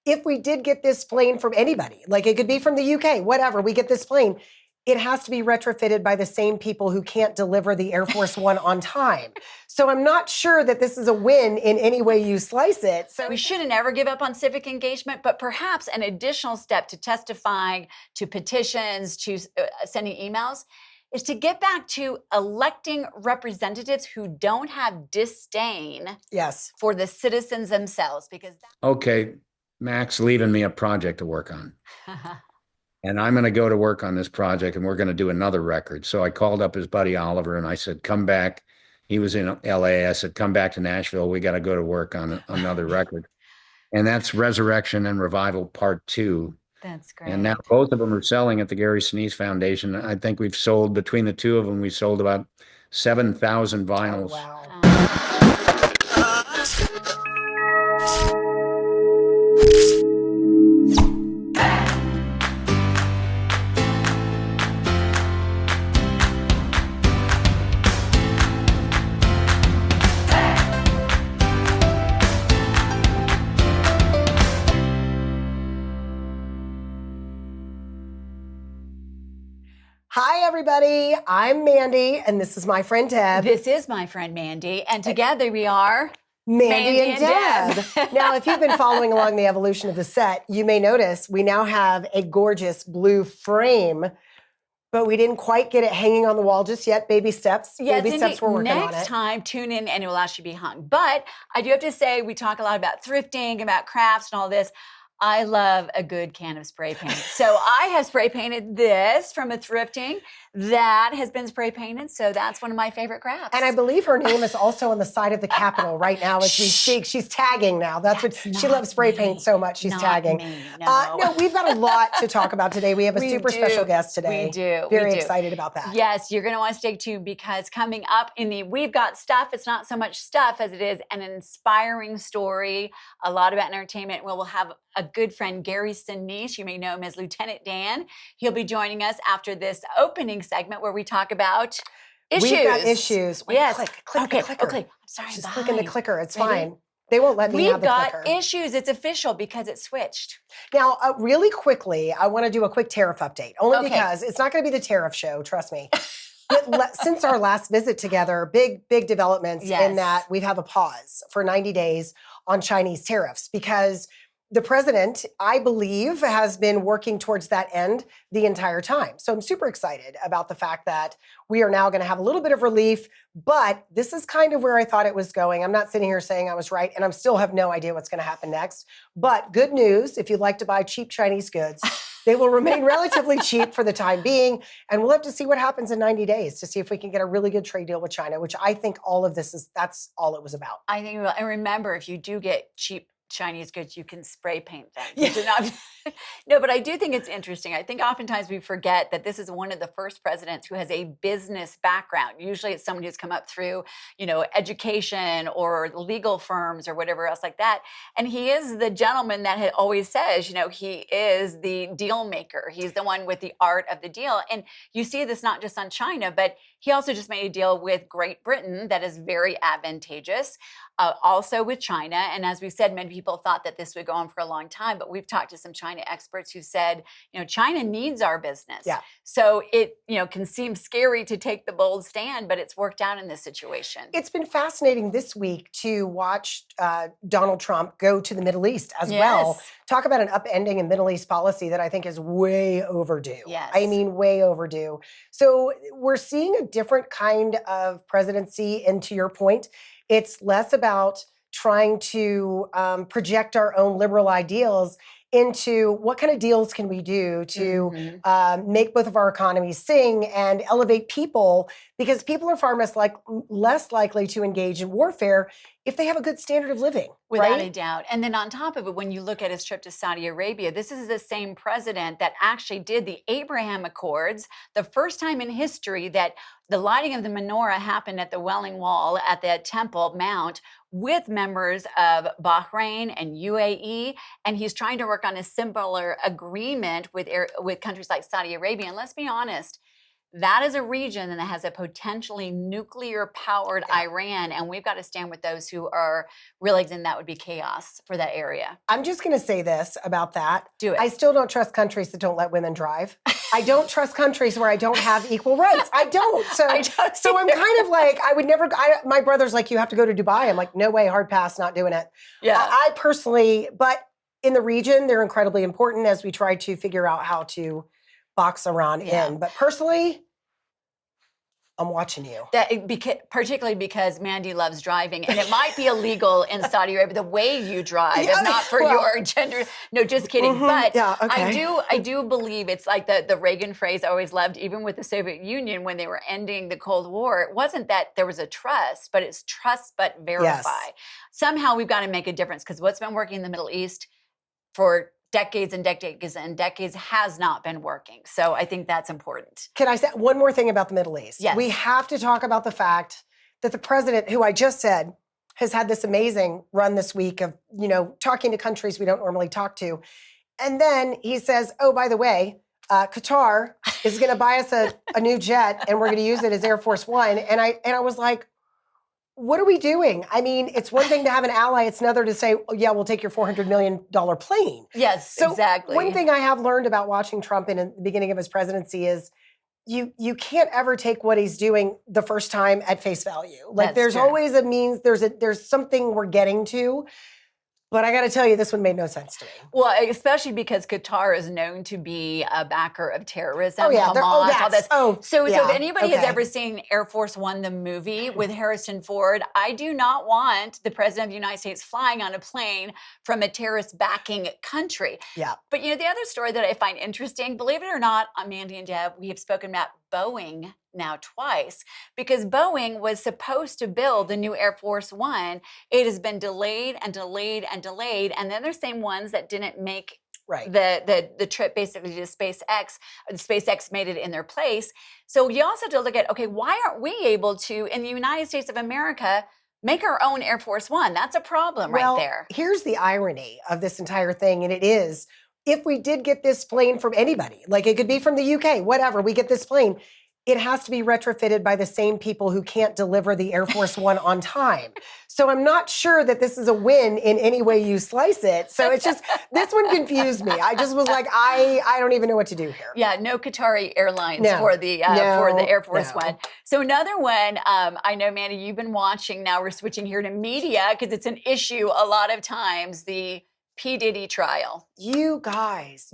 if we did get this plane from anybody, like it could be from the UK, whatever, we get this plane, it has to be retrofitted by the same people who can't deliver the Air Force One on time. So I'm not sure that this is a win in any way you slice it. So we shouldn't ever give up on civic engagement, but perhaps an additional step to testifying, to petitions, to sending emails, is to get back to electing representatives who don't have disdain for the citizens themselves. Because okay, Mac's leaving me a project to work on. And I'm going to go to work on this project, and we're going to do another record. So I called up his buddy Oliver, and I said, come back. He was in LA. I said, come back to Nashville. We got to go to work on another record. And that's Resurrection and Revival Part 2. That's great. And now both of them are selling at the Gary Sinise Foundation. I think we've sold, between the two of them, we sold about 7,000 vinyls. Oh, wow. Hi, everybody. I'm Mandy, and this is my friend Deb. This is my friend Mandy, and together we are Mandy and Deb. Now, if you've been following along the evolution of the set, you may notice we now have a gorgeous blue frame, but we didn't quite get it hanging on the wall just yet. Baby steps. Yes, baby steps, we're working on it. Next time, tune in and it will actually be hung. But I do have to say, we talk a lot about thrifting, about crafts and all this. I love a good can of spray paint. So I have spray painted this from a thrifting that has been spray painted. So that's one of my favorite crafts. And I believe her name is also on the side of the Capitol right now as we speak. She's tagging now. That's what she loves spray paint so much. She's tagging. No, we've got a lot to talk about today. We have a super special guest today. We do. Very excited about that. Yes, you're going to want to stay tuned because coming up in the We've Got Stuff, it's not so much stuff as it is an inspiring story, a lot about entertainment. We'll have a good friend, Gary Sinise. You may know him as Lieutenant Dan. He'll be joining us after this opening segment where we talk about issues. We've got issues. Wait, yes. Click the clicker. Okay. I'm sorry. She's clicking the clicker. It's fine. They won't let me have the clicker. We've got issues. It's official because it switched. Now, really quickly, I want to do a quick tariff update, only because it's not going to be the tariff show, trust me. Since our last visit together, big developments in that we have a pause for 90 days on Chinese tariffs because the president, I believe, has been working towards that end the entire time. So I'm super excited about the fact that we are now going to have a little bit of relief, but this is kind of where I thought it was going. I'm not sitting here saying I was right, and I still have no idea what's going to happen next. But good news, if you'd like to buy cheap Chinese goods, they will remain relatively cheap for the time being, and we'll have to see what happens in 90 days to see if we can get a really good trade deal with China, which I think all of this that's all it was about. I think, and remember, if you do get cheap Chinese goods, you can spray paint them. Yeah. No, but I do think it's interesting. I think oftentimes we forget that this is one of the first presidents who has a business background. Usually it's someone who's come up through, education or legal firms or whatever else like that. And he is the gentleman that always says, he is the deal maker. He's the one with the art of the deal. And you see this not just on China, but he also just made a deal with Great Britain that is very advantageous. Also with China. And as we said, many people thought that this would go on for a long time, but we've talked to some China experts who said, China needs our business. Yeah. So it, can seem scary to take the bold stand, but it's worked out in this situation. It's been fascinating this week to watch Donald Trump go to the Middle East as well. Talk about an upending in Middle East policy that I think is way overdue. Yes. I mean, way overdue. So we're seeing a different kind of presidency, and to your point, it's less about trying to project our own liberal ideals into what kind of deals can we do to make both of our economies sing and elevate people, because people are far less likely to engage in warfare if they have a good standard of living. Without a doubt. And then on top of it, when you look at his trip to Saudi Arabia, this is the same president that actually did the Abraham Accords, the first time in history that the lighting of the menorah happened at the Wailing Wall at the Temple Mount with members of Bahrain and UAE. And he's trying to work on a similar agreement with countries like Saudi Arabia. And let's be honest, that is a region that has a potentially nuclear-powered Iran, and we've got to stand with those who are realizing that would be chaos for that area. I'm just going to say this about that. Do it. I still don't trust countries that don't let women drive. I don't trust countries where I don't have equal rights. I don't. So I'm kind of like, I would never, my brother's like, you have to go to Dubai. I'm like, no way, hard pass, not doing it. Yeah. I personally, but in the region, they're incredibly important as we try to figure out how to box Iran in. But personally, I'm watching you. Particularly because Mandy loves driving, and it might be illegal in Saudi Arabia the way you drive, and not for your gender. No, just kidding. But I do believe it's like the Reagan phrase I always loved, even with the Soviet Union when they were ending the Cold War. It wasn't that there was a trust, but it's trust but verify. Yes. Somehow we've got to make a difference, because what's been working in the Middle East for decades and decades and decades has not been working. So I think that's important. Can I say one more thing about the Middle East? Yes. We have to talk about the fact that the president, who I just said, has had this amazing run this week of, talking to countries we don't normally talk to. And then he says, oh, by the way, Qatar is going to buy us a new jet, and we're going to use it as Air Force One. And I was like, what are we doing? I mean, it's one thing to have an ally. It's another to say, oh, yeah, we'll take your $400 million plane. Yes, so exactly. One thing I have learned about watching Trump in the beginning of his presidency is you can't ever take what he's doing the first time at face value. Like there's always a means, there's something we're getting to. But I got to tell you, this one made no sense to me. Well, especially because Qatar is known to be a backer of terrorism. Oh, yeah. Hamas, all this. So if anybody has okay. ever seen Air Force One, the movie with Harrison Ford, I do not want the President of the United States flying on a plane from a terrorist-backing country. Yeah. But, the other story that I find interesting, believe it or not, on Mandy and Deb, we have spoken about Boeing now twice, because Boeing was supposed to build the new Air Force One. It has been delayed and delayed and delayed. And then there's the same ones that didn't make the trip basically to SpaceX. SpaceX made it in their place. So you also have to look at, okay, why aren't we able to, in the United States of America, make our own Air Force One? That's a problem right there. Here's the irony of this entire thing, and it is, if we did get this plane from anybody, like it could be from the UK, whatever, we get this plane, it has to be retrofitted by the same people who can't deliver the Air Force One on time. So I'm not sure that this is a win in any way you slice it. So it's just, this one confused me. I just was like, I don't even know what to do here. Yeah, no Qatari Airlines for the Air Force One. So another one, I know, Mandy, you've been watching. Now we're switching here to media because it's an issue a lot of times, the P. Diddy trial. You guys.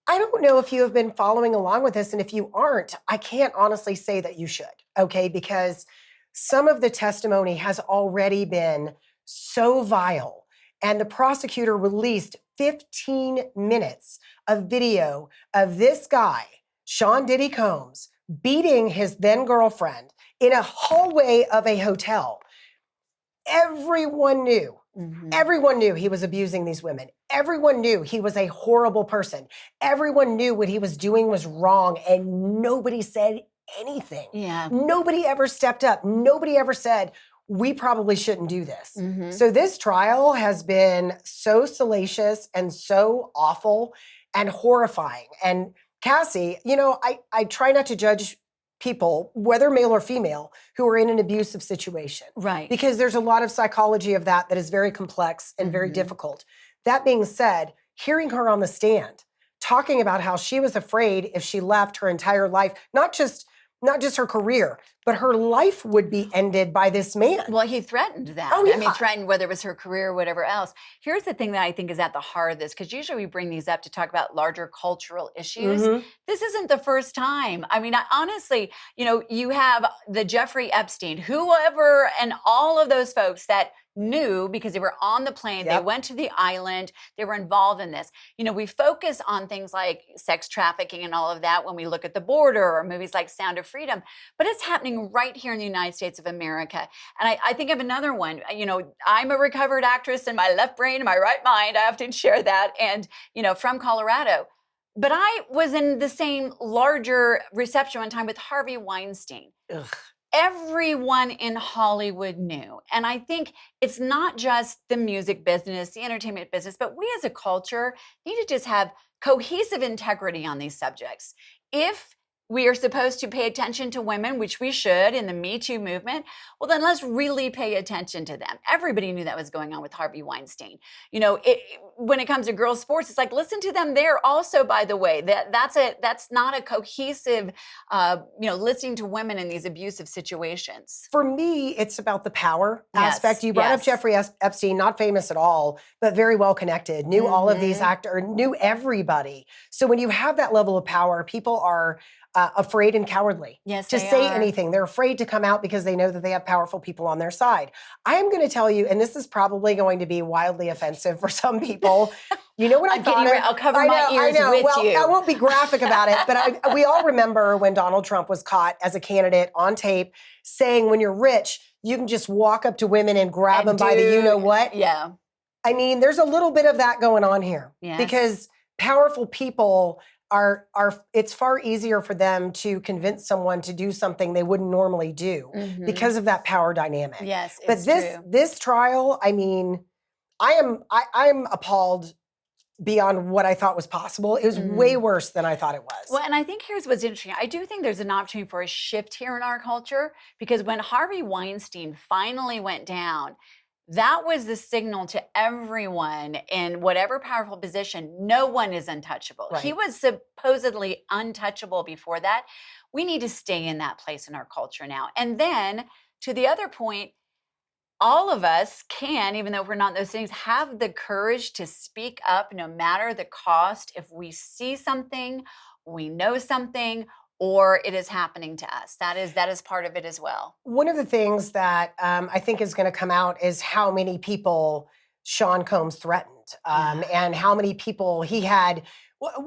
I don't know if you have been following along with this, and if you aren't, I can't honestly say that you should, okay? Because some of the testimony has already been so vile, and the prosecutor released 15 minutes of video of this guy, Sean Diddy Combs, beating his then girlfriend in a hallway of a hotel. Everyone knew. Mm-hmm. Everyone knew he was abusing these women. Everyone knew he was a horrible person. Everyone knew what he was doing was wrong, and nobody said anything. Yeah. Nobody ever stepped up. Nobody ever said, we probably shouldn't do this. Mm-hmm. So this trial has been so salacious and so awful and horrifying. And Cassie, I try not to judge people, whether male or female, who are in an abusive situation. Right. Because there's a lot of psychology of that is very complex and very difficult. That being said, hearing her on the stand, talking about how she was afraid if she left, her entire life, not just her career, but her life would be ended by this man. Well, he threatened that. Oh, yeah. I mean, threatened whether it was her career or whatever else. Here's the thing that I think is at the heart of this, because usually we bring these up to talk about larger cultural issues. Mm-hmm. This isn't the first time. I mean, honestly, you have the Jeffrey Epstein, whoever, and all of those folks that knew because they were on the plane, they went to the island, they were involved in this. We focus on things like sex trafficking and all of that when we look at The Border or movies like Sound of Freedom, but it's happening right here in the United States of America. And I think of another one. I'm a recovered actress in my left brain, in my right mind, I often share that, and, from Colorado. But I was in the same larger reception one time with Harvey Weinstein. Ugh. everyone in Hollywood knew. And I think it's not just the music business, the entertainment business, but we as a culture need to just have cohesive integrity on these subjects. If we are supposed to pay attention to women, which we should in the Me Too movement, well, then let's really pay attention to them. Everybody knew that was going on with Harvey Weinstein. You know, when it comes to girls' sports, it's like, listen to them there also, by the way. That's not a cohesive, listening to women in these abusive situations. For me, it's about the power aspect. You brought up Jeffrey Epstein, not famous at all, but very well connected, knew all of these actors, knew everybody. So when you have that level of power, people are afraid and cowardly to say anything. They're afraid to come out because they know that they have powerful people on their side. I am going to tell you, and this is probably going to be wildly offensive for some people. You know what I thought? I'll cover my ears with you. I won't be graphic about it, but we all remember when Donald Trump was caught as a candidate on tape saying, when you're rich, you can just walk up to women and grab them by the you-know-what. Yeah. I mean, there's a little bit of that going on here because powerful people it's far easier for them to convince someone to do something they wouldn't normally do because of that power dynamic. Yes, but this trial, I mean, I'm appalled beyond what I thought was possible. It was way worse than I thought it was. Well, and I think here's what's interesting. I do think there's an opportunity for a shift here in our culture, because when Harvey Weinstein finally went down, that was the signal to everyone in whatever powerful position, no one is untouchable. Right. He was supposedly untouchable before that. We need to stay in that place in our culture now. And then to the other point, all of us can, even though we're not those things, have the courage to speak up no matter the cost. If we see something, we know something, or it is happening to us. That is part of it as well. One of the things that I think is going to come out is how many people Sean Combs threatened and how many people he had.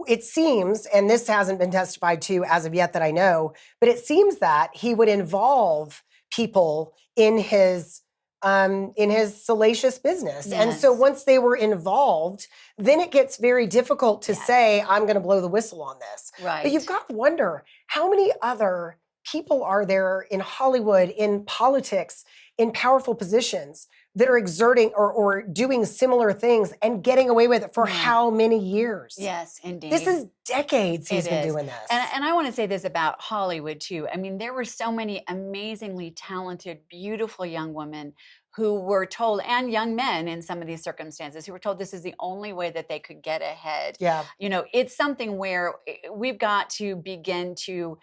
It seems, and this hasn't been testified to as of yet that I know, but it seems that he would involve people in his salacious business. Yes. And so once they were involved, then it gets very difficult to say, I'm going to blow the whistle on this. Right. But you've got to wonder, how many other people are there in Hollywood, in politics, in powerful positions that are exerting or doing similar things and getting away with it for how many years? Yes, indeed. This is decades he's been doing this. And I want to say this about Hollywood too. I mean, there were so many amazingly talented, beautiful young women who were told, and young men in some of these circumstances, who were told this is the only way that they could get ahead. Yeah. You know, it's something where we've got to begin to,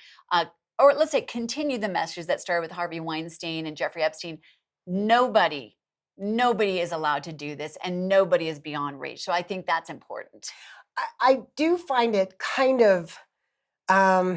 or let's say continue the messages that started with Harvey Weinstein and Jeffrey Epstein. Nobody is allowed to do this, and nobody is beyond reach. So I think that's important. I do find it kind of, I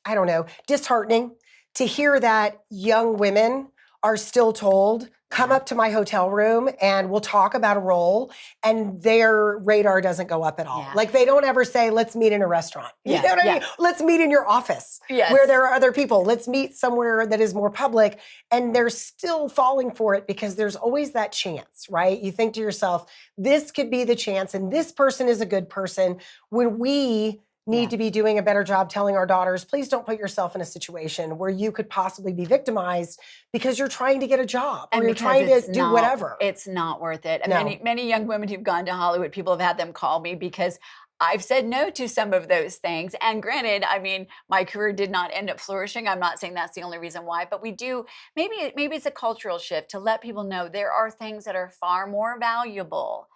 don't know, disheartening to hear that young women are still told, come up to my hotel room and we'll talk about a role, and their radar doesn't go up at all. Like, they don't ever say, let's meet in a restaurant. You know what I mean? Let's meet in your office where there are other people. Let's meet somewhere that is more public. And they're still falling for it because there's always that chance, right? You think to yourself, this could be the chance, and this person is a good person. When we need to be doing a better job telling our daughters, please don't put yourself in a situation where you could possibly be victimized because you're trying to get a job or you're trying to do whatever. It's not worth it. And many young women who've gone to Hollywood, people have had them call me because I've said no to some of those things. And granted, I mean, my career did not end up flourishing. I'm not saying that's the only reason why, but we do, maybe it's a cultural shift to let people know there are things that are far more valuable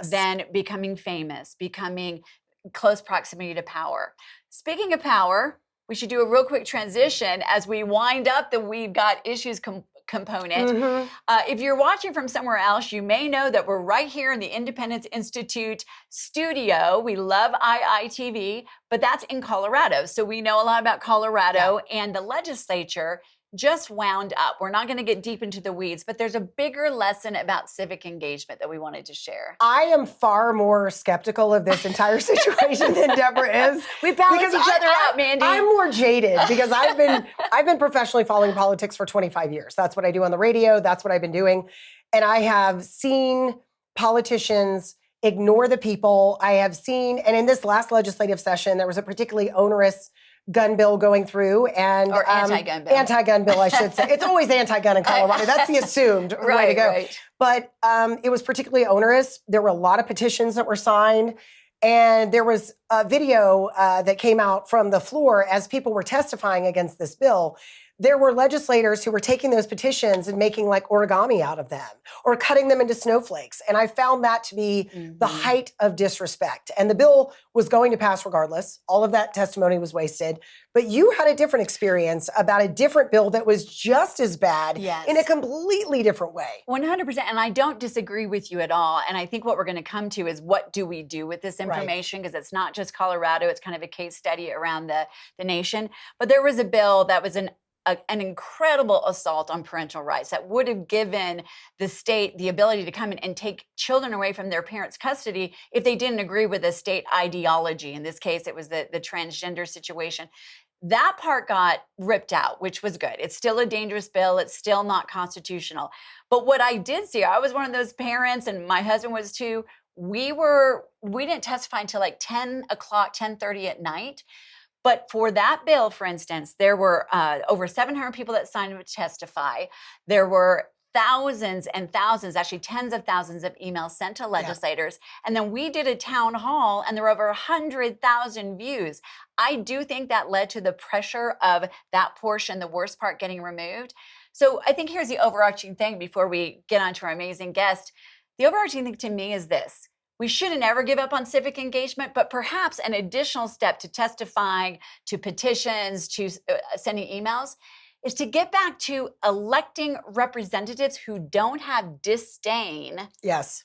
than becoming famous, becoming close proximity to power. Speaking of power, we should do a real quick transition as we wind up the We've Got Issues component. If you're watching from somewhere else, you may know that we're right here in the Independence Institute studio. We love IITV, but that's in Colorado. So we know a lot about Colorado, and the legislature just wound up. We're not going to get deep into the weeds, but there's a bigger lesson about civic engagement that we wanted to share. I am far more skeptical of this entire situation than Deborah is. We balance each other out, Mandy. I'm more jaded because I've been professionally following politics for 25 years. That's what I do on the radio. That's what I've been doing. And I have seen politicians ignore the people. I have seen, and in this last legislative session, there was a particularly onerous gun bill going through, and or anti-gun bill. Anti-gun bill, I should say. It's always anti-gun in Colorado. That's the assumed way to go. Right. But it was particularly onerous. There were a lot of petitions that were signed. And there was a video that came out from the floor as people were testifying against this bill. There were legislators who were taking those petitions and making like origami out of them or cutting them into snowflakes. And I found that to be the height of disrespect. And the bill was going to pass regardless. All of that testimony was wasted. But you had a different experience about a different bill that was just as bad in a completely different way. 100%. And I don't disagree with you at all. And I think what we're going to come to is what do we do with this information? Because it's not just Colorado. It's kind of a case study around the nation. But there was a bill that was an incredible assault on parental rights that would have given the state the ability to come in and take children away from their parents' custody if they didn't agree with a state ideology. In this case, it was the transgender situation. That part got ripped out, which was good. It's still a dangerous bill. It's still not constitutional. But what I did see, I was one of those parents, and my husband was too. We didn't testify until like 10 o'clock, 10:30 at night. But for that bill, for instance, there were over 700 people that signed up to testify. There were thousands and thousands, actually tens of thousands of emails sent to legislators. And then we did a town hall and there were over 100,000 views. I do think that led to the pressure of that portion, the worst part, getting removed. So I think here's the overarching thing before we get on to our amazing guest. The overarching thing to me is this. We shouldn't ever give up on civic engagement, but perhaps an additional step to testifying, to petitions, to sending emails, is to get back to electing representatives who don't have disdain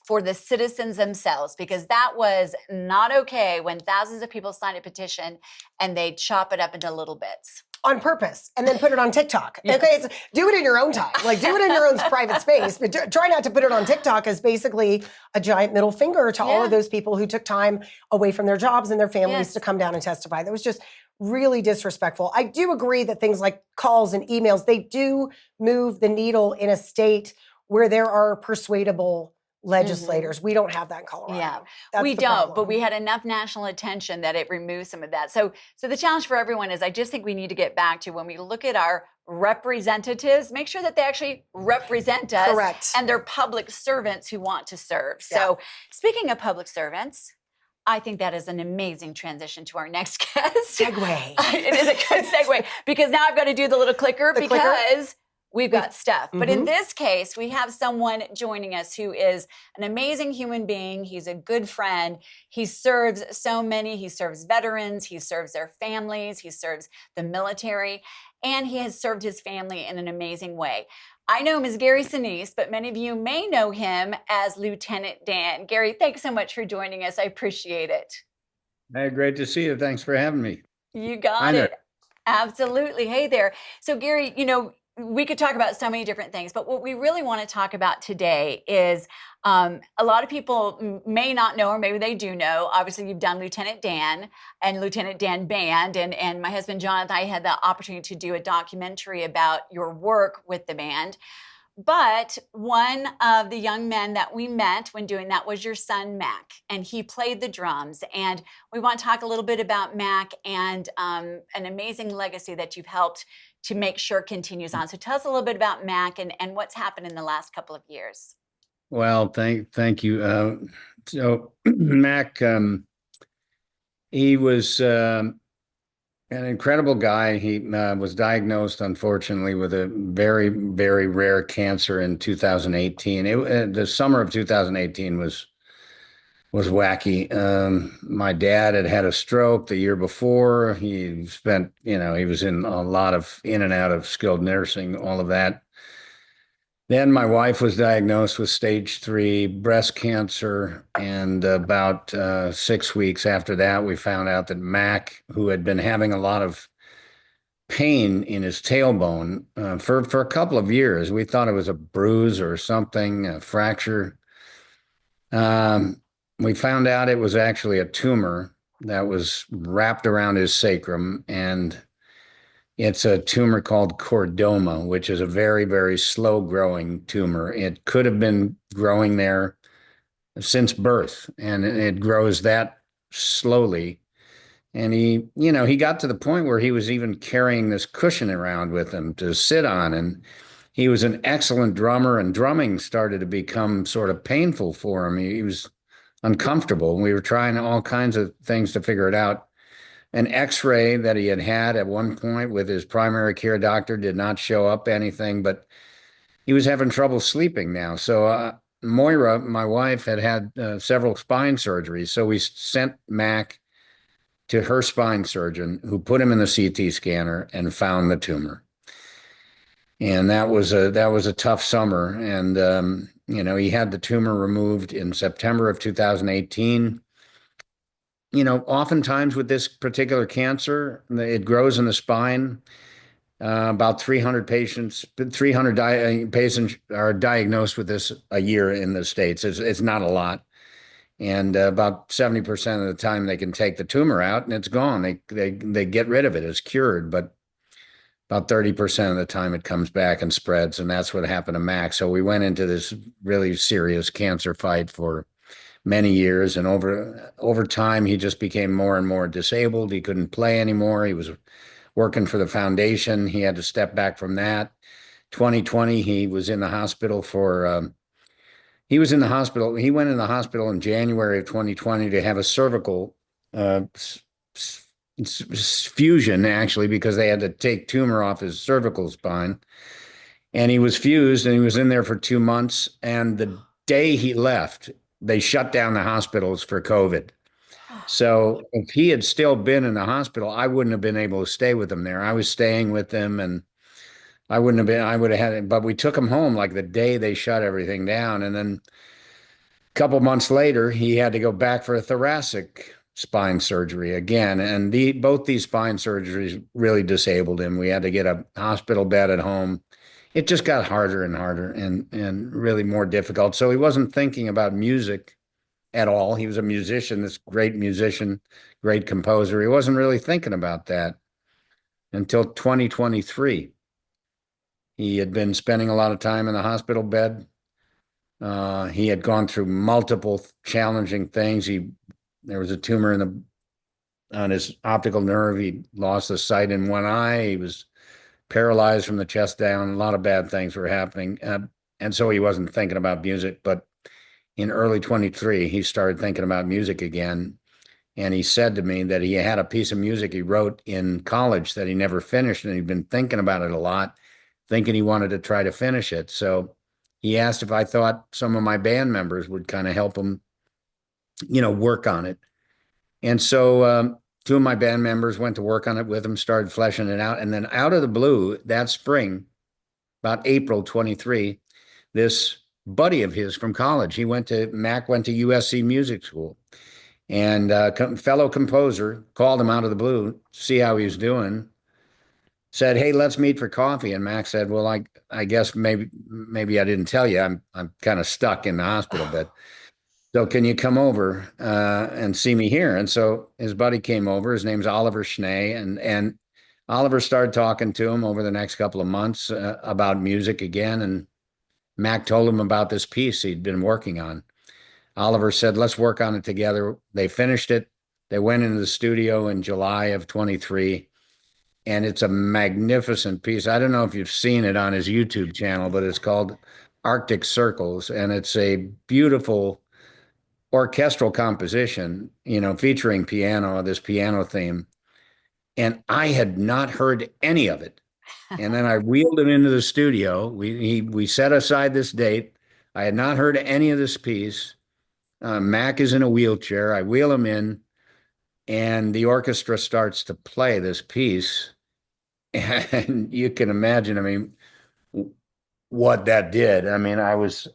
for the citizens themselves, because that was not okay when thousands of people signed a petition and they chop it up into little bits. On purpose, and then put it on TikTok. Okay, do it in your own time. Like, do it in your own private space, but try not to put it on TikTok as basically a giant middle finger to all of those people who took time away from their jobs and their families to come down and testify. That was just really disrespectful. I do agree that things like calls and emails, they do move the needle in a state where there are persuadable legislators. We don't have that in Colorado. Yeah, we don't, but we had enough national attention that it removes some of that. So the challenge for everyone is I just think we need to get back to when we look at our representatives, make sure that they actually represent us. Correct. And they're public servants who want to serve. So speaking of public servants, I think that is an amazing transition to our next guest. Segue. It is a good segue because now I've got to do the little clicker because we've got stuff. But in this case, we have someone joining us who is an amazing human being. He's a good friend. He serves so many. He serves veterans. He serves their families. He serves the military. And he has served his family in an amazing way. I know him as Gary Sinise, but many of you may know him as Lieutenant Dan. Gary, thanks so much for joining us. I appreciate it. Hey, great to see you. Thanks for having me. You got it. Absolutely. Hey there. So Gary, we could talk about so many different things, but what we really want to talk about today is a lot of people may not know, or maybe they do know. Obviously, you've done Lieutenant Dan and Lieutenant Dan Band, and my husband Jonathan, I had the opportunity to do a documentary about your work with the band. But one of the young men that we met when doing that was your son, Mac, and he played the drums. And we want to talk a little bit about Mac and an amazing legacy that you've helped to make sure continues on. So tell us a little bit about Mac and what's happened in the last couple of years. Well, thank you. So Mac, he was an incredible guy. He was diagnosed, unfortunately, with a very, very rare cancer in 2018. The summer of 2018 was wacky. My dad had a stroke the year before. He spent, he was in a lot of in and out of skilled nursing, all of that. Then my wife was diagnosed with stage 3 breast cancer. And about 6 weeks after that, we found out that Mac, who had been having a lot of pain in his tailbone for a couple of years, we thought it was a bruise or something, a fracture. We found out it was actually a tumor that was wrapped around his sacrum, and it's a tumor called chordoma, which is a very, very slow-growing tumor. It could have been growing there since birth, and it grows that slowly. And he got to the point where he was even carrying this cushion around with him to sit on. And he was an excellent drummer, and drumming started to become sort of painful for him. He was uncomfortable. We were trying all kinds of things to figure it out. An x-ray that he had at one point with his primary care doctor did not show up anything, but he was having trouble sleeping now. So Moira, my wife, had several spine surgeries. So we sent Mac to her spine surgeon, who put him in the CT scanner and found the tumor. And that was a tough summer. And he had the tumor removed in September of 2018. Oftentimes with this particular cancer, it grows in the spine. About 300 patients are diagnosed with this a year in the States. It's not a lot. And about 70% of the time they can take the tumor out and it's gone. They get rid of it. It's cured, but about 30% of the time it comes back and spreads. And that's what happened to Max. So we went into this really serious cancer fight for many years. And over time, he just became more and more disabled. He couldn't play anymore. He was working for the foundation. He had to step back from that. 2020, he was in the hospital he went in the hospital in January of 2020 to have a cervical fusion, actually, because they had to take tumor off his cervical spine. And he was fused, and he was in there for 2 months. And the day he left, they shut down the hospitals for COVID. So if he had still been in the hospital, I wouldn't have been able to stay with him there. I was staying with him, and I would have had it, but we took him home like the day they shut everything down. And then a couple months later, he had to go back for a thoracic spine surgery again. And both these spine surgeries really disabled him. We had to get a hospital bed at home. It just got harder and harder and really more difficult. So he wasn't thinking about music at all. He was a musician, this great musician, great composer. He wasn't really thinking about that until 2023. He had been spending a lot of time in the hospital bed. He had gone through multiple challenging things. There was a tumor on his optical nerve. He lost the sight in one eye. He was paralyzed from the chest down. A lot of bad things were happening. And so he wasn't thinking about music. But in early 23, he started thinking about music again. And he said to me that he had a piece of music he wrote in college that he never finished. And he'd been thinking about it a lot, thinking he wanted to try to finish it. So he asked if I thought some of my band members would kind of help him, work on it. And so two of my band members went to work on it with him, started fleshing it out. And then out of the blue that spring, about April 23, this buddy of his from college, Mac went to USC Music School. And fellow composer called him out of the blue, see how he was doing, said, "Hey, let's meet for coffee." And Max said, "Well, I guess maybe I didn't tell you. I'm kind of stuck in the hospital bed. So can you come over and see me here?" And so his buddy came over. His name's Oliver Schnee, and Oliver started talking to him over the next couple of months about music again. And Mac told him about this piece he'd been working on. Oliver said, "Let's work on it together." They finished it. They went into the studio in July of 23. And it's a magnificent piece. I don't know if you've seen it on his YouTube channel, but it's called Arctic Circles. And it's a beautiful orchestral composition, featuring this piano theme. And I had not heard any of it. And then I wheeled him into the studio. We set aside this date. I had not heard any of this piece. Mac is in a wheelchair. I wheel him in, and the orchestra starts to play this piece. And you can imagine, what that did. I was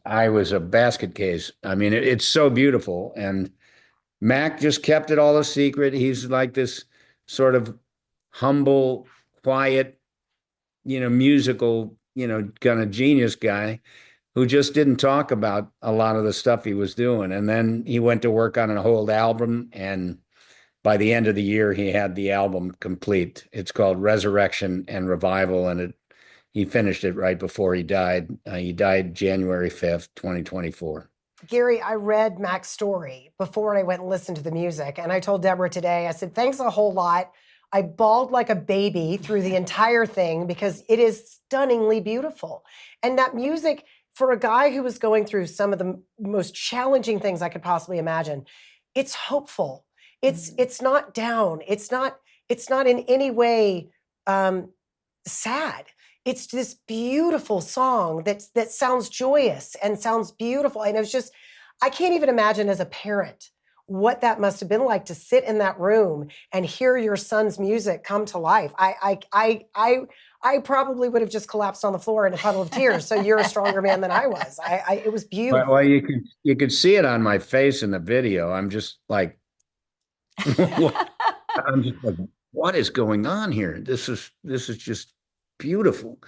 a basket case. It's so beautiful. And Mac just kept it all a secret. He's like this sort of humble, quiet, musical, kind of genius guy who just didn't talk about a lot of the stuff he was doing. And then he went to work on a whole album, and by the end of the year, he had the album complete. It's called Resurrection and Revival, and he finished it right before he died. He died January 5th, 2024. Gary, I read Mac's story before I went and listened to the music. And I told Deborah today, I said, thanks a whole lot. I bawled like a baby through the entire thing because it is stunningly beautiful. And that music, for a guy who was going through some of the most challenging things I could possibly imagine, it's hopeful. It's not down. It's not in any way sad. It's this beautiful song that sounds joyous and sounds beautiful. And it was just, I can't even imagine as a parent what that must have been like to sit in that room and hear your son's music come to life. I probably would have just collapsed on the floor in a puddle of tears. So you're a stronger man than I was. It was beautiful. Well, you could see it on my face in the video. I'm just like, I'm just like, what is going on here? This is just beautiful.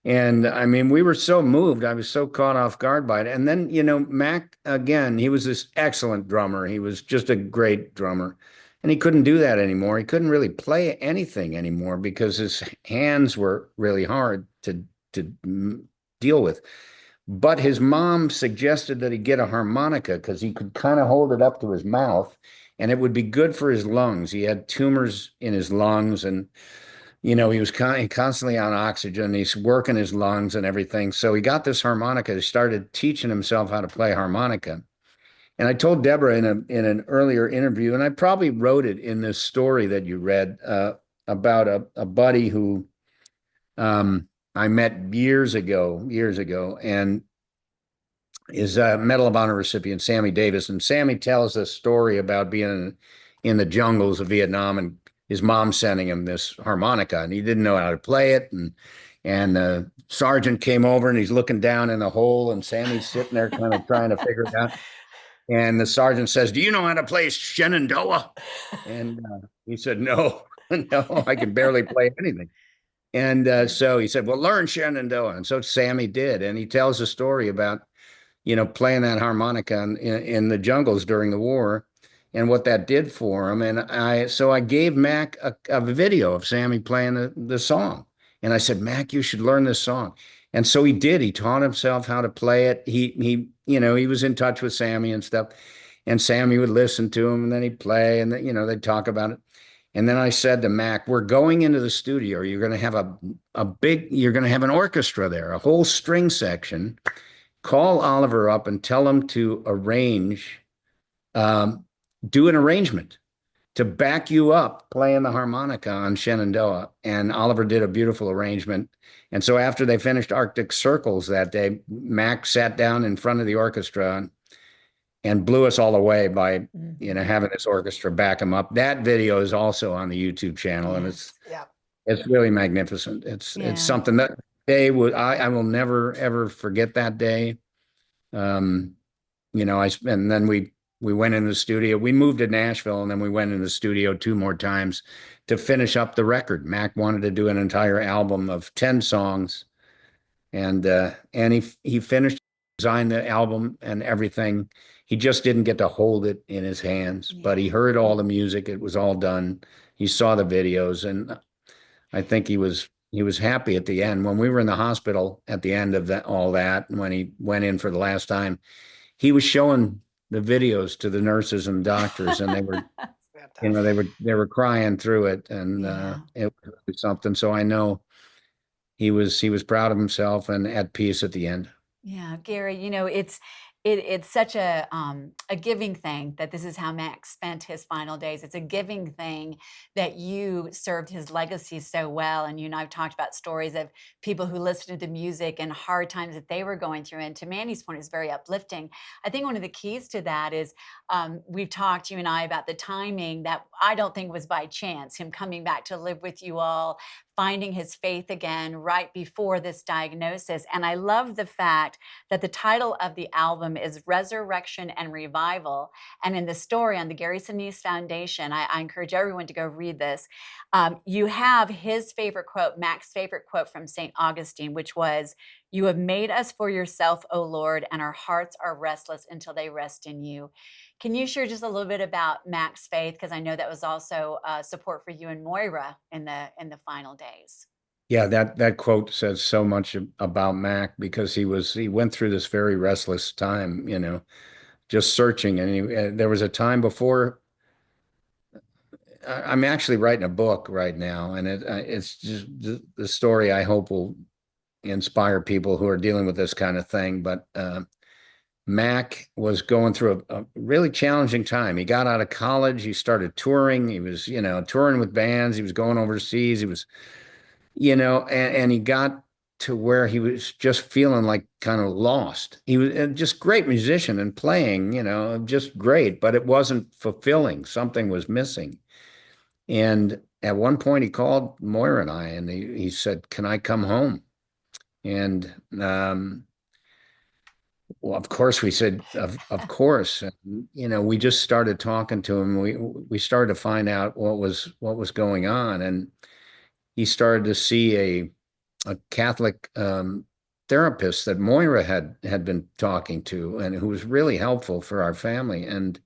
And I mean, we were so moved. I was so caught off guard by it. And then, Mac, again, he was this excellent drummer. He was just a great drummer. And he couldn't do that anymore. He couldn't really play anything anymore because his hands were really hard to deal with. But his mom suggested that he get a harmonica because he could kind of hold it up to his mouth and it would be good for his lungs. He had tumors in his lungs and he was constantly on oxygen. He's working his lungs and everything. So he got this harmonica. He started teaching himself how to play harmonica. And I told Deborah in an earlier interview, and I probably wrote it in this story that you read about a buddy who I met years ago, and is a Medal of Honor recipient, Sammy Davis. And Sammy tells a story about being in the jungles of Vietnam and his mom sending him this harmonica, and he didn't know how to play it. And the sergeant came over and he's looking down in the hole, and Sammy's sitting there kind of trying to figure it out. And the sergeant says, "Do you know how to play Shenandoah?" And he said, "No, no, I can barely play anything." And so he said, "Well, learn Shenandoah." And so Sammy did. And he tells a story about, playing that harmonica in the jungles during the war and what that did for him. And I gave Mac a video of Sammy playing the song. And I said, "Mac, you should learn this song." And so he did. He taught himself how to play it. He was in touch with Sammy and stuff. And Sammy would listen to him and then he'd play and they'd talk about it. And then I said to Mac, "We're going into the studio. You're going to have you're going to have an orchestra there, a whole string section. Call Oliver up and tell him to do an arrangement to back you up playing the harmonica on Shenandoah." And Oliver did a beautiful arrangement. And so after they finished Arctic Circles that day, Mac sat down in front of the orchestra and blew us all away by, having this orchestra back him up. That video is also on the YouTube channel, and it's really magnificent. It's something that I will never ever forget that day. And then we went in the studio. We moved to Nashville, and then we went in the studio 2 more times to finish up the record. Mac wanted to do an entire album of 10 songs, and he finished, designed the album and everything. He just didn't get to hold it in his hands, but he heard all the music. It was all done. He saw the videos, and I think he was happy at the end. When we were in the hospital at the end of all that, and when he went in for the last time, he was showing the videos to the nurses and doctors, and they were, they were crying through it, and it was something. So I know he was proud of himself and at peace at the end. Yeah, Gary, it's such a giving thing that this is how Max spent his final days. It's a giving thing that you served his legacy so well. And you and I've talked about stories of people who listened to the music and hard times that they were going through. And to Mandy's point, is very uplifting. I think one of the keys to that is we've talked, you and I, about the timing that I don't think was by chance, him coming back to live with you all, finding his faith again right before this diagnosis. And I love the fact that the title of the album is Resurrection and Revival. And in the story on the Gary Sinise Foundation, I encourage everyone to go read this. You have his favorite quote, Mac's favorite quote from St. Augustine, which was, "You have made us for yourself, O Lord, and our hearts are restless until they rest in you." Can you share just a little bit about Mac's faith? Because I know that was also support for you and Moira in the final days. Yeah, that quote says so much about Mac, because he went through this very restless time, just searching. And there was a time before. I'm actually writing a book right now, and it's just the story I hope will inspire people who are dealing with this kind of thing. But Mac was going through a really challenging time. He got out of college, he started touring, he was, touring with bands, he was going overseas, he was, and he got to where he was just feeling like kind of lost. He was just great musician and playing, just great, but it wasn't fulfilling. Something was missing. And at one point he called Moira and I, and he said, "Can I come home?" And well, of course we said, of course. And, we just started talking to him. We started to find out what was going on, and he started to see a Catholic therapist that Moira had been talking to, and who was really helpful for our family. And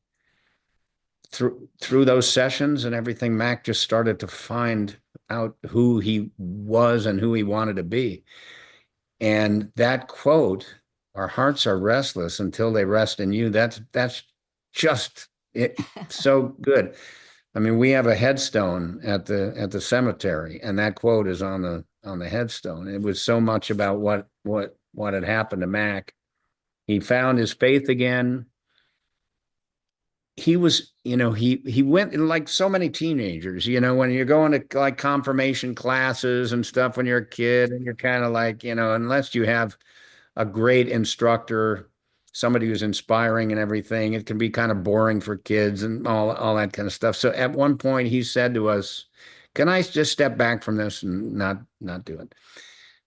through those sessions and everything, Mac just started to find out who he was and who he wanted to be. And that quote, "Our hearts are restless until they rest in you," that's just so good. I mean, we have a headstone at the cemetery, and that quote is on the headstone. It was so much about what had happened to Mac. He found his faith again. He was, he went like so many teenagers, when you're going to like confirmation classes and stuff when you're a kid, and you're kind of like, unless you have a great instructor, somebody who's inspiring and everything, it can be kind of boring for kids and all that kind of stuff. So at one point he said to us, "Can I just step back from this and not do it?"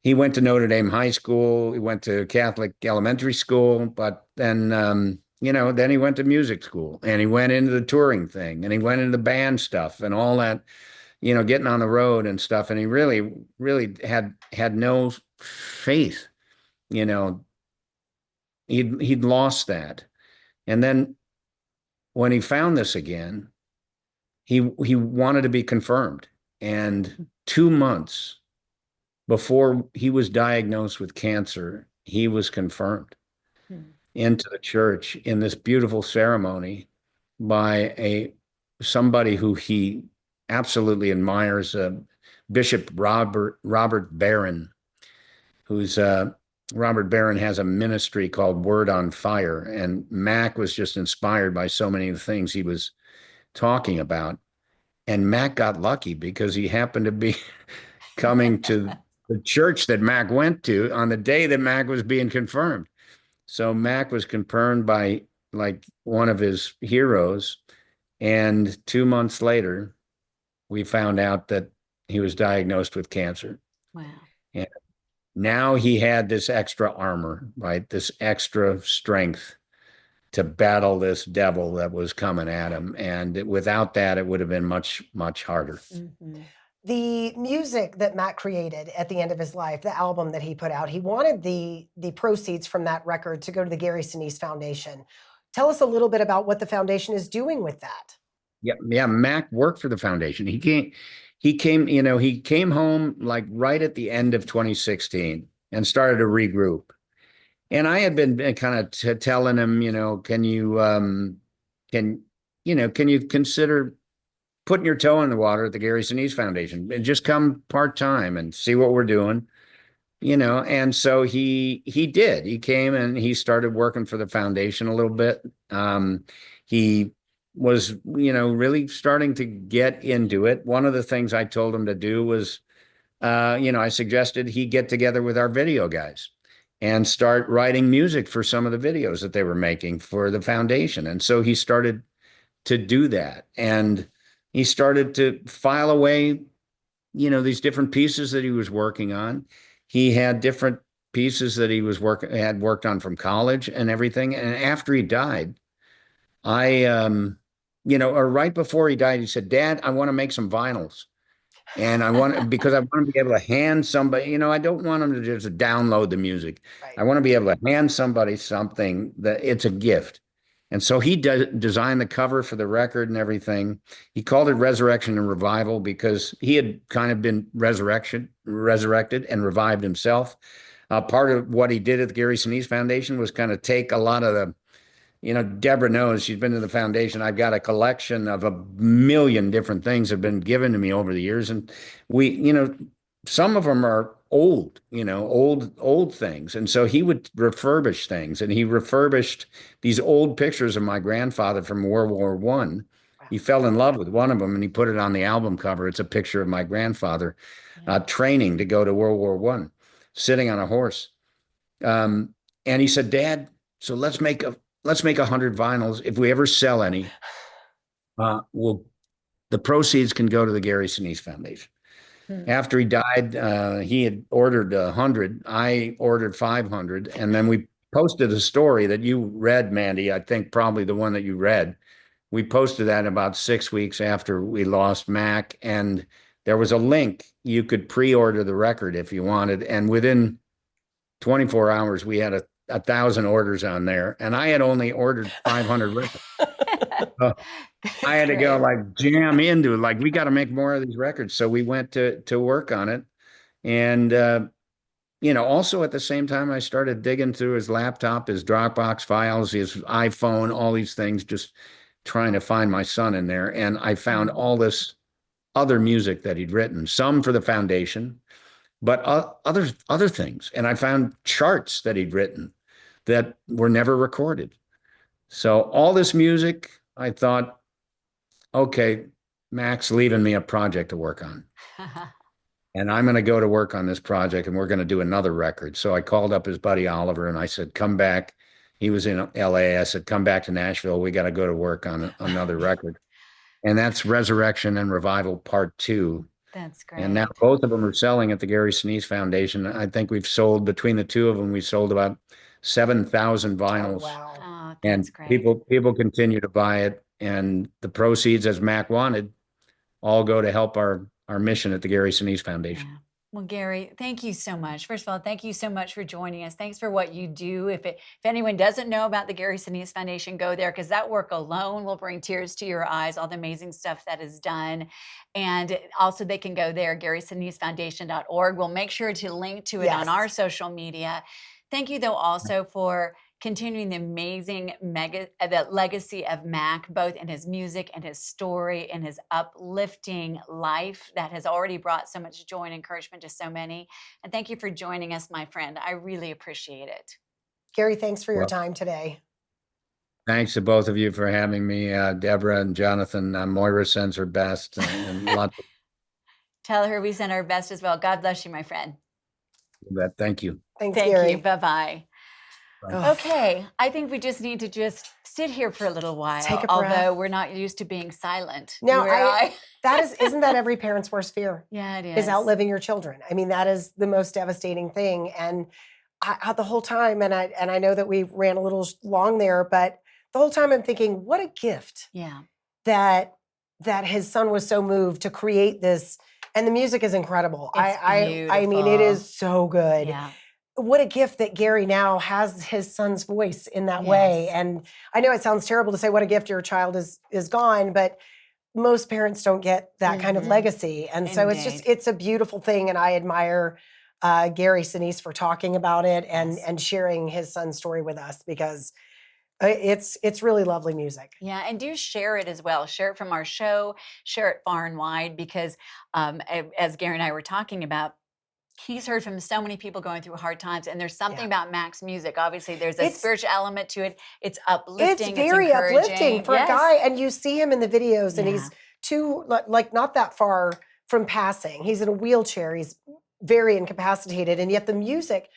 He went to Notre Dame High School. He went to Catholic elementary school, but then, then he went to music school, and he went into the touring thing, and he went into the band stuff and all that, getting on the road and stuff. And he really, really had no faith, he'd lost that. And then when he found this again, he wanted to be confirmed. And 2 months before he was diagnosed with cancer, he was confirmed into the church in this beautiful ceremony by somebody who he absolutely admires, Bishop Robert Barron, who's Robert Barron has a ministry called Word on Fire, and Mac was just inspired by so many of the things he was talking about. And Mac got lucky because he happened to be coming to the church that Mac went to on the day that Mac was being confirmed. So Mac was confirmed by like one of his heroes. And 2 months later, we found out that he was diagnosed with cancer. Wow. And now he had this extra armor, right? This extra strength to battle this devil that was coming at him. And without that, it would have been much, much harder. Mm-hmm. The music that Matt created at the end of his life, the album that he put out, he wanted the proceeds from that record to go to the Gary Sinise Foundation. Tell us a little bit about what the foundation is doing with that. Yeah. Mac worked for the foundation. He came home like right at the end of 2016 and started to regroup. And I had been kind of telling him, can you consider putting your toe in the water at the Gary Sinise Foundation and just come part-time and see what we're doing, and so he did. He came and he started working for the foundation a little bit. He was, really starting to get into it. One of the things I told him to do was, I suggested he get together with our video guys and start writing music for some of the videos that they were making for the foundation. And so he started to do that. And he started to file away, these different pieces that he was working on. He had different pieces that he had worked on from college and everything. And after he died, or right before he died, he said, "Dad, I want to make some vinyls. And because I want to be able to hand somebody, I don't want them to just download the music. Right. I want to be able to hand somebody something that it's a gift." And so he designed the cover for the record and everything. He called it Resurrection and Revival because he had kind of been resurrected and revived himself. Part of what he did at the Gary Sinise Foundation was kind of take a lot of Deborah knows, she's been to the foundation. I've got a collection of a million different things that have been given to me over the years. And some of them are old, old things. And so he would refurbish things, and he refurbished these old pictures of my grandfather from World War One. He fell in love with one of them and he put it on the album cover. It's a picture of my grandfather training to go to World War One, sitting on a horse. And he said, Dad, so let's make 100 vinyls. If we ever sell any, the proceeds can go to the Gary Sinise Foundation. After he died, he had ordered 100. I ordered 500. And then we posted a story that you read, Mandy. I think probably the one that you read. We posted that about 6 weeks after we lost Mac. And there was a link. You could pre-order the record if you wanted. And within 24 hours, we had 1,000 orders on there. And I had only ordered 500 records. I had to go like jam into it. Like, we got to make more of these records. So we went to work on it. And, also at the same time, I started digging through his laptop, his Dropbox files, his iPhone, all these things, just trying to find my son in there. And I found all this other music that he'd written, some for the foundation, but other things. And I found charts that he'd written that were never recorded. So all this music, I thought, okay, Mac's leaving me a project to work on. And I'm going to go to work on this project, and we're going to do another record. So I called up his buddy Oliver and I said, come back. He was in LA. I said, come back to Nashville. We got to go to work on another record. And that's Resurrection and Revival Part 2. That's great. And now both of them are selling at the Gary Sinise Foundation. I think we've sold, between the two of them, we sold about 7,000 vinyls. Oh, wow. Oh, that's And great. people continue to buy it. And the proceeds, as Mac wanted, all go to help our mission at the Gary Sinise Foundation. Yeah. Well, Gary, thank you so much. First of all, thank you so much for joining us. Thanks for what you do. If anyone doesn't know about the Gary Sinise Foundation, go there, because that work alone will bring tears to your eyes, all the amazing stuff that is done. And also they can go there, GarySiniseFoundation.org. We'll make sure to link to it on our social media. Thank you, though, also for continuing the amazing the legacy of Mac, both in his music and his story and his uplifting life that has already brought so much joy and encouragement to so many. And thank you for joining us, my friend. I really appreciate it. Gary, thanks for your time today. Thanks to both of you for having me, Deborah and Jonathan. Moira sends her best. And lots of... Tell her we send our best as well. God bless you, my friend. Thank you. Thanks, Gary. Thank you. Bye-bye. Okay, I think we just need to sit here for a little while. Take a breath. Although we're not used to being silent. No, isn't that every parent's worst fear? Yeah, it is. Is outliving your children. I mean, that is the most devastating thing. And I the whole time, and I know that we ran a little long there, but the whole time I'm thinking, what a gift. Yeah. That his son was so moved to create this, and the music is incredible. I mean, it is so good. Yeah. What a gift that Gary now has his son's voice in that way. And I know it sounds terrible to say what a gift your child is gone, but most parents don't get that kind of legacy. And so it's a beautiful thing. And I admire Gary Sinise for talking about it and sharing his son's story with us, because it's really lovely music. Yeah, and do share it as well. Share it from our show, share it far and wide, because as Gary and I were talking about, he's heard from so many people going through hard times, and there's something about Mac's music. Obviously, there's a spiritual element to it. It's uplifting. It's very uplifting for a guy, and you see him in the videos, and he's not that far from passing. He's in a wheelchair. He's very incapacitated, and yet the music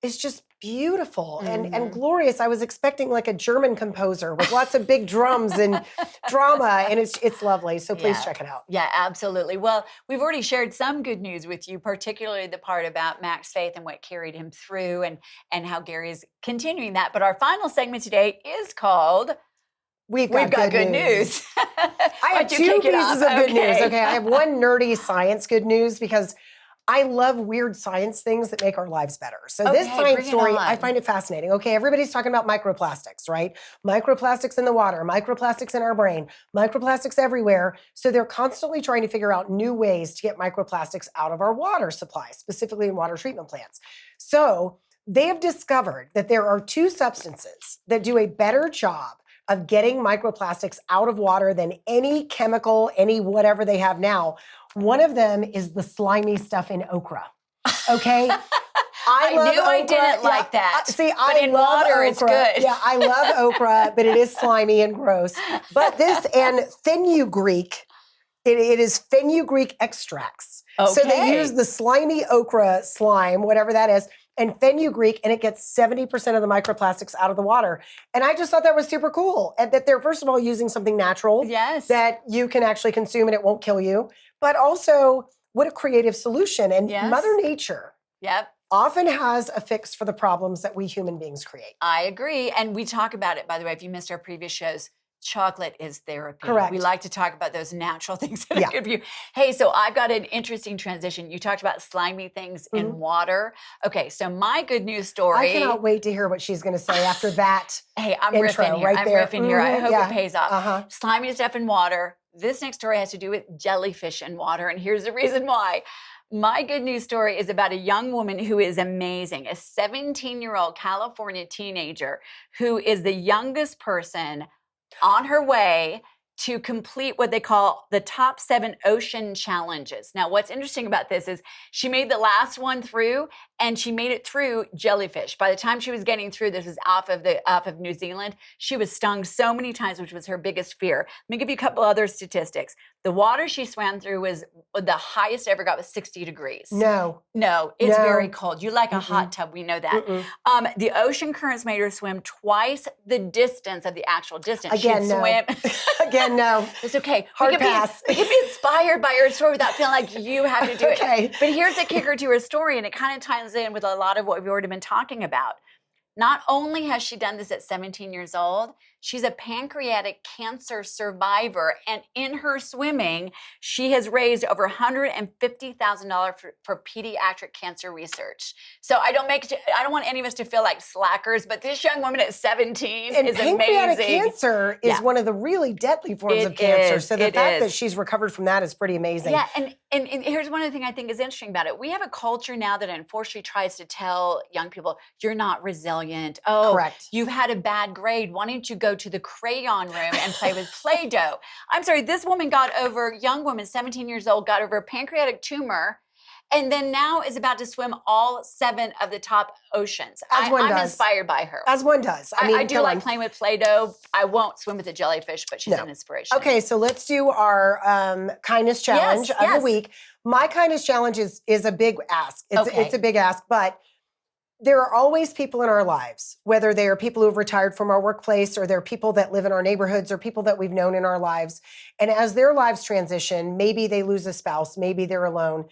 is just beautiful and glorious. I was expecting like a German composer with lots of big drums and drama, and it's lovely. So please check it out. Yeah, absolutely. Well, we've already shared some good news with you, particularly the part about Mac's faith and what carried him through, and how Gary is continuing that. But our final segment today is called We've got good news. I have two pieces of good news. Okay, I have one nerdy science good news, because I love weird science things that make our lives better. So this science story, I find it fascinating. Okay, everybody's talking about microplastics, right? Microplastics in the water, microplastics in our brain, microplastics everywhere. So they're constantly trying to figure out new ways to get microplastics out of our water supply, specifically in water treatment plants. So they have discovered that there are 2 substances that do a better job of getting microplastics out of water than any chemical, any whatever they have now. One of them is the slimy stuff in okra. Okay? I love knew okra. I didn't like that. See, but I in love water, okra. it's good. Yeah, I love okra, but it is slimy and gross. But this and fenugreek, it is fenugreek extracts. Okay. So they use the slimy okra slime, whatever that is, and fenugreek, and it gets 70% of the microplastics out of the water. And I just thought that was super cool. And that they're, first of all, using something natural that you can actually consume and it won't kill you. But also, what a creative solution. And Mother Nature often has a fix for the problems that we human beings create. I agree. And we talk about it, by the way, if you missed our previous shows. Chocolate is therapy. Correct. We like to talk about those natural things that are good for you. Hey, so I've got an interesting transition. You talked about slimy things in water. Okay, so my good news story. I cannot wait to hear what she's going to say after that. Hey, I'm intro riffing here. right there. Riffing here. I hope it pays off. Uh-huh. Slimy stuff in water. This next story has to do with jellyfish in water, and here's the reason why. My good news story is about a young woman who is amazing, a 17-year-old California teenager who is the youngest person on her way to complete what they call the top 7 ocean challenges. Now, what's interesting about this is she made the last one through, and she made it through jellyfish. By the time she was getting through, this was off of New Zealand, she was stung so many times, which was her biggest fear. Let me give you a couple other statistics. The water she swam through was the highest ever got was 60 degrees. No, it's very cold. You like a hot tub, we know that. The ocean currents made her swim twice the distance of the actual distance. Again, She'd swim. Again, no. It's okay. Hard pass. We can be inspired by her story without feeling like you have to do it. Okay. But here's the kicker to her story, and it kind of ties in with a lot of what we've already been talking about. Not only has she done this at 17 years old, she's a pancreatic cancer survivor. And in her swimming, she has raised over $150,000 for pediatric cancer research. So I don't want any of us to feel like slackers, but this young woman at 17 is amazing. Pancreatic cancer is one of the really deadly forms of cancer. So the fact that she's recovered from that is pretty amazing. Yeah, and here's one of the things I think is interesting about it. We have a culture now that unfortunately tries to tell young people, you're not resilient. Oh, correct. You've had a bad grade. Why don't you go to the crayon room and play with Play-Doh? I'm sorry, this woman young woman, 17 years old, got over a pancreatic tumor, and then now is about to swim all 7 of the top oceans. I'm inspired by her. As one does. I do like playing with Play-Doh. I won't swim with a jellyfish, but she's an inspiration. Okay, so let's do our kindness challenge of the week. My kindness challenge is a big ask. It's a big ask, but there are always people in our lives, whether they are people who have retired from our workplace or they're people that live in our neighborhoods or people that we've known in our lives. And as their lives transition, maybe they lose a spouse, maybe they're alone.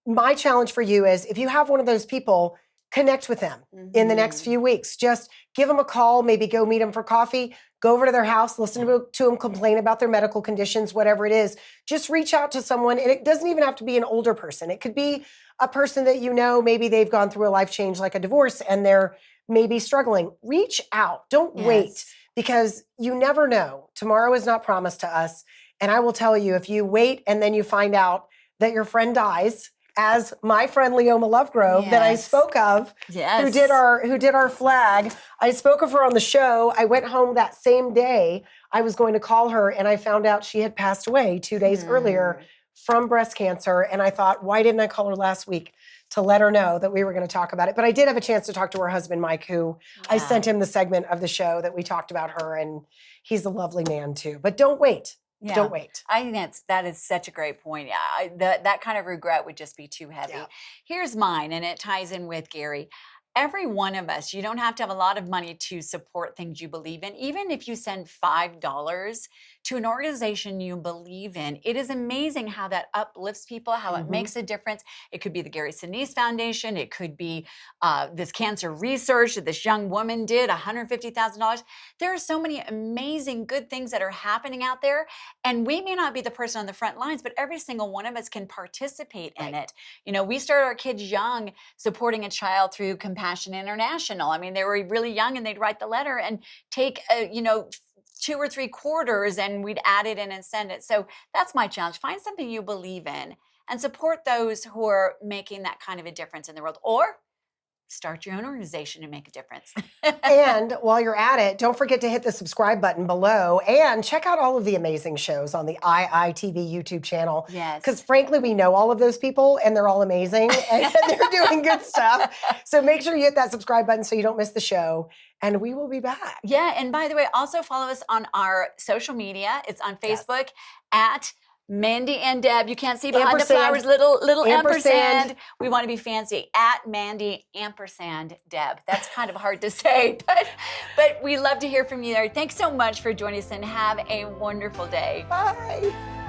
My challenge for you is if you have one of those people, connect with them in the next few weeks. Just give them a call, maybe go meet them for coffee, go over to their house, listen to them complain about their medical conditions, whatever it is. Just reach out to someone, and it doesn't even have to be an older person. It could be a person that you know, maybe they've gone through a life change like a divorce and they're maybe struggling. Reach out. Don't wait, because you never know. Tomorrow is not promised to us. And I will tell you, if you wait and then you find out that your friend dies, as my friend Leoma Lovegrove that I spoke of, who did our flag, I spoke of her on the show. I went home that same day. I was going to call her, and I found out she had passed away 2 days earlier from breast cancer. And I thought, why didn't I call her last week to let her know that we were going to talk about it? But I did have a chance to talk to her husband, Mike, who I sent him the segment of the show that we talked about her, and he's a lovely man too. But don't wait. Yeah. Don't wait. I think that is such a great point. That kind of regret would just be too heavy. Yeah. Here's mine, and it ties in with Gary. Every one of us, you don't have to have a lot of money to support things you believe in. Even if you send $5 to an organization you believe in, it is amazing how that uplifts people, how it makes a difference. It could be the Gary Sinise Foundation. It could be this cancer research that this young woman did, $150,000. There are so many amazing good things that are happening out there. And we may not be the person on the front lines, but every single one of us can participate in it. You know, we started our kids young supporting a child through Compassion International. I mean, they were really young and they'd write the letter and take, 2 or 3 quarters, and we'd add it in and send it. So that's my challenge. Find something you believe in and support those who are making that kind of a difference in the world. Or start your own organization and make a difference. And while you're at it, don't forget to hit the subscribe button below and check out all of the amazing shows on the IITV YouTube channel. Yes. Because frankly, we know all of those people and they're all amazing and they're doing good stuff. So make sure you hit that subscribe button so you don't miss the show. And we will be back. Yeah. And by the way, also follow us on our social media. It's on Facebook at Mandy and Deb. You can't see behind the flowers, little ampersand. We want to be fancy at Mandy ampersand Deb. That's kind of hard to say, but we love to hear from you there. Thanks so much for joining us and have a wonderful day. Bye.